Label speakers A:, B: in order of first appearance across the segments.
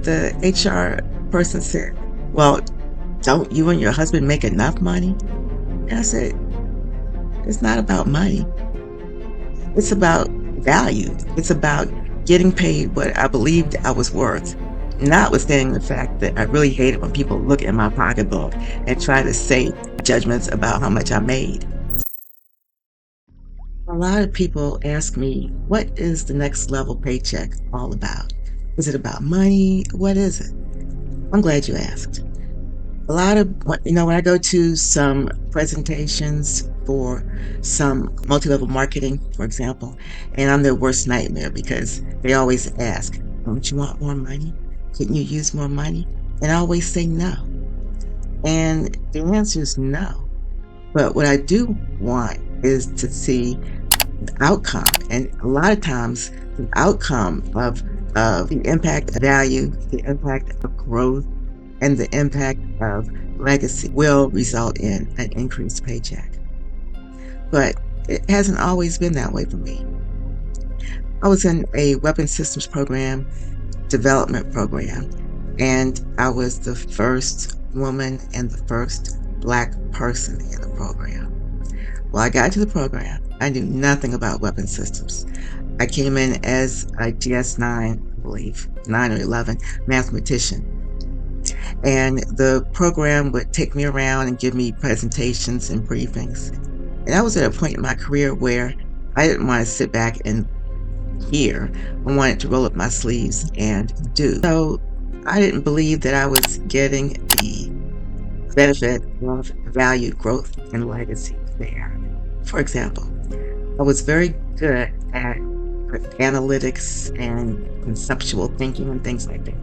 A: The HR person said, "Well, don't you and your husband make enough money?" And I said, "It's not about money. It's about value. It's about getting paid what I believed I was worth." Notwithstanding the fact that I really hated when people look at my pocketbook and try to say judgments about how much I made. A lot of people ask me, what is the next level paycheck all about? Is it about money? What is it? I'm glad you asked. A lot of, when I go to some presentations for some multi-level marketing, for example, and I'm their worst nightmare because they always ask, don't you want more money? Couldn't you use more money? And I always say no. And the answer is no. But what I do want is to see the outcome. And a lot of times, the outcome of the impact of value, the impact of growth, and the impact of legacy will result in an increased paycheck. But it hasn't always been that way for me. I was in a weapons systems program, development program, and I was the first woman and the first Black person in the program. Well, I got to the program. I knew nothing about weapons systems. I came in as a GS9, I believe, 9 or 11 mathematician. And the program would take me around and give me presentations and briefings. And I was at a point in my career where I didn't want to sit back and hear. I wanted to roll up my sleeves and do. So I didn't believe that I was getting the benefit of value, growth, and legacy there. For example, I was very good at analytics and conceptual thinking and things like that,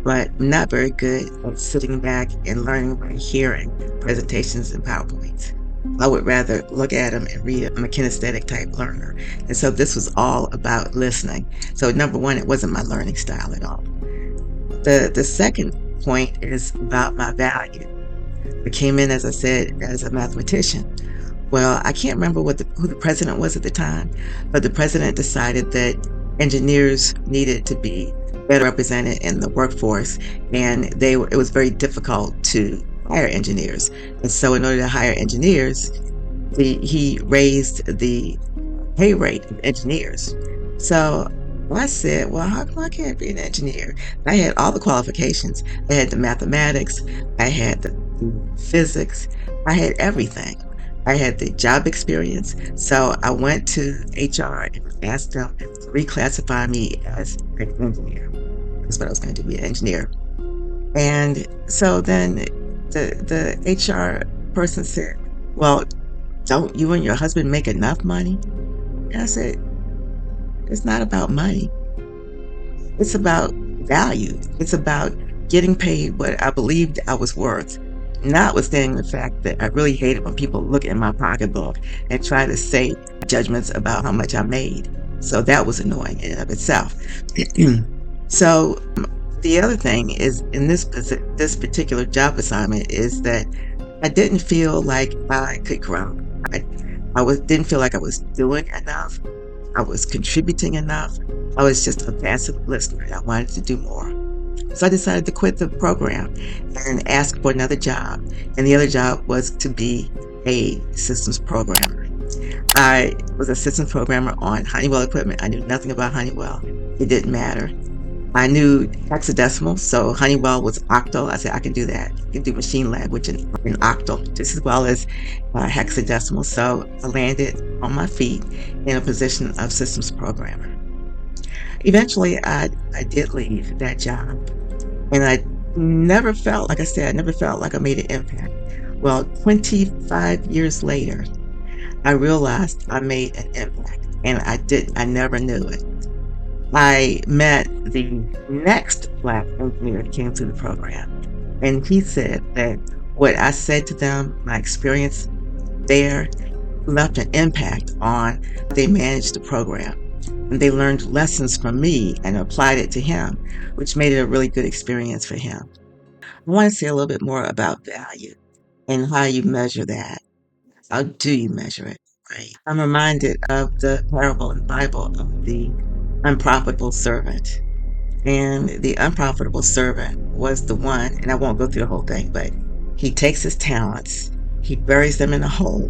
A: but not very good at sitting back and learning by hearing presentations and PowerPoints. I would rather look at them and read them. I'm a kinesthetic type learner. And so this was all about listening. So number one, it wasn't my learning style at all. The second point is about my value. I came in, as I said, as a mathematician. Well, I can't remember who the president was at the time, but the president decided that engineers needed to be better represented in the workforce, and it was very difficult to hire engineers. And so in order to hire engineers, he raised the pay rate of engineers. So I said, well, how come I can't be an engineer? I had all the qualifications. I had the mathematics, I had the physics, I had everything. I had the job experience. So I went to HR and asked them to reclassify me as an engineer. That's what I was going to do, be an engineer. And so then the HR person said, well, don't you and your husband make enough money? And I said, it's not about money. It's about value. It's about getting paid what I believed I was worth. Notwithstanding the fact that I really hated when people look at my pocketbook and try to say judgments about how much I made. So that was annoying in and of itself. So the other thing is, in this particular job assignment, is that I didn't feel like I could grow. Didn't feel like I was doing enough. I was contributing enough. I was just a passive listener. I wanted to do more. So I decided to quit the program and ask for another job. And the other job was to be a systems programmer. I was a systems programmer on Honeywell equipment. I knew nothing about Honeywell. It didn't matter. I knew hexadecimal, so Honeywell was octal. I said, I can do that. I can do machine language in octal just as well as hexadecimal. So I landed on my feet in a position of systems programmer. Eventually, I did leave that job, and I never felt, like I said, I never felt like I made an impact. Well, 25 years later, I realized I made an impact, and I never knew it. I met the next Black engineer that came through the program, and he said that what I said to them, my experience there, left an impact on how they managed the program. And they learned lessons from me and applied it to him, which made it a really good experience for him. I want to say a little bit more about value and how you measure that. How do you measure it? Right. I'm reminded of the parable in the Bible of the unprofitable servant. And the unprofitable servant was the one, and I won't go through the whole thing, but he takes his talents, he buries them in a hole,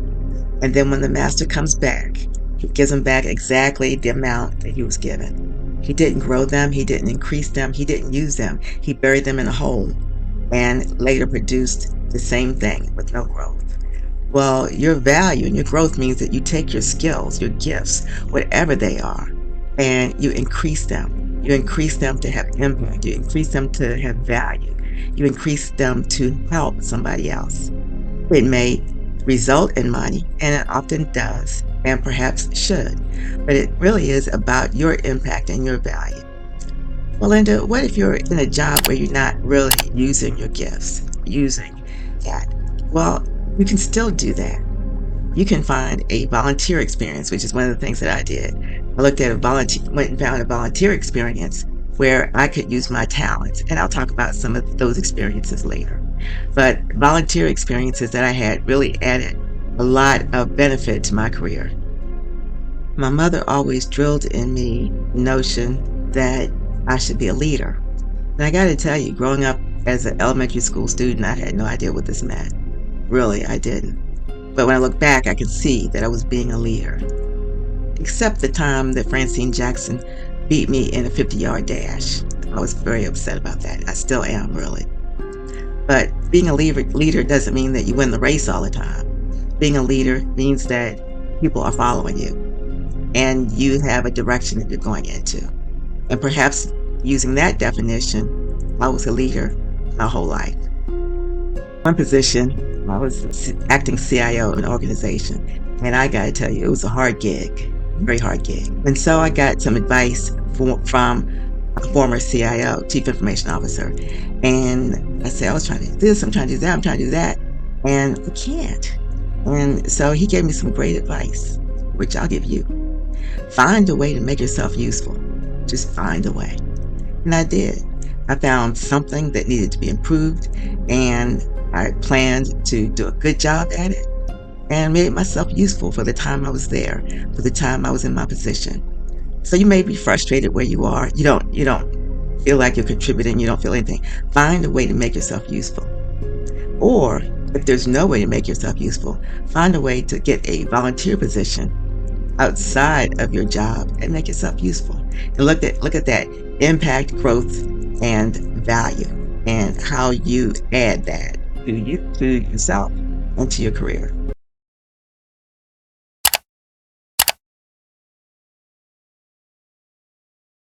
A: and then when the master comes back, he gives him back exactly the amount that he was given. He didn't grow them, he didn't increase them, he didn't use them. He buried them in a hole and later produced the same thing with no growth. Well, your value and your growth means that you take your skills, your gifts, whatever they are, and you increase them. You increase them to have impact. You increase them to have value. You increase them to help somebody else. It may result in money, and it often does, and perhaps should, but it really is about your impact and your value. Well, Linda, what if you're in a job where you're not really using your gifts, using that? Well, you can still do that. You can find a volunteer experience, which is one of the things that I did. I looked at went and found a volunteer experience where I could use my talents, and I'll talk about some of those experiences later. But volunteer experiences that I had really added a lot of benefit to my career. My mother always drilled in me the notion that I should be a leader. And I got to tell you, growing up as an elementary school student, I had no idea what this meant. Really, I didn't. But when I look back, I can see that I was being a leader. Except the time that Francine Jackson beat me in a 50-yard dash. I was very upset about that. I still am, really. But being a leader doesn't mean that you win the race all the time. Being a leader means that people are following you and you have a direction that you're going into. And perhaps using that definition, I was a leader my whole life. One position, I was acting CIO of an organization, and I got to tell you, it was a hard gig, very hard gig. And so I got some advice from a former CIO, Chief Information Officer, and I said, I was trying to do this, I'm trying to do that, I'm trying to do that, and I can't. And so he gave me some great advice, which I'll give you. Find a way to make yourself useful. Just find a way. And I did. I found something that needed to be improved, and I planned to do a good job at it and made myself useful for the time I was there, for the time I was in my position. So you may be frustrated where you are. You don't feel like you're contributing. You don't feel anything. Find a way to make yourself useful. Or if there's no way to make yourself useful, find a way to get a volunteer position outside of your job and make yourself useful. And look at that impact, growth, and value, and how you add that to yourself and to your career.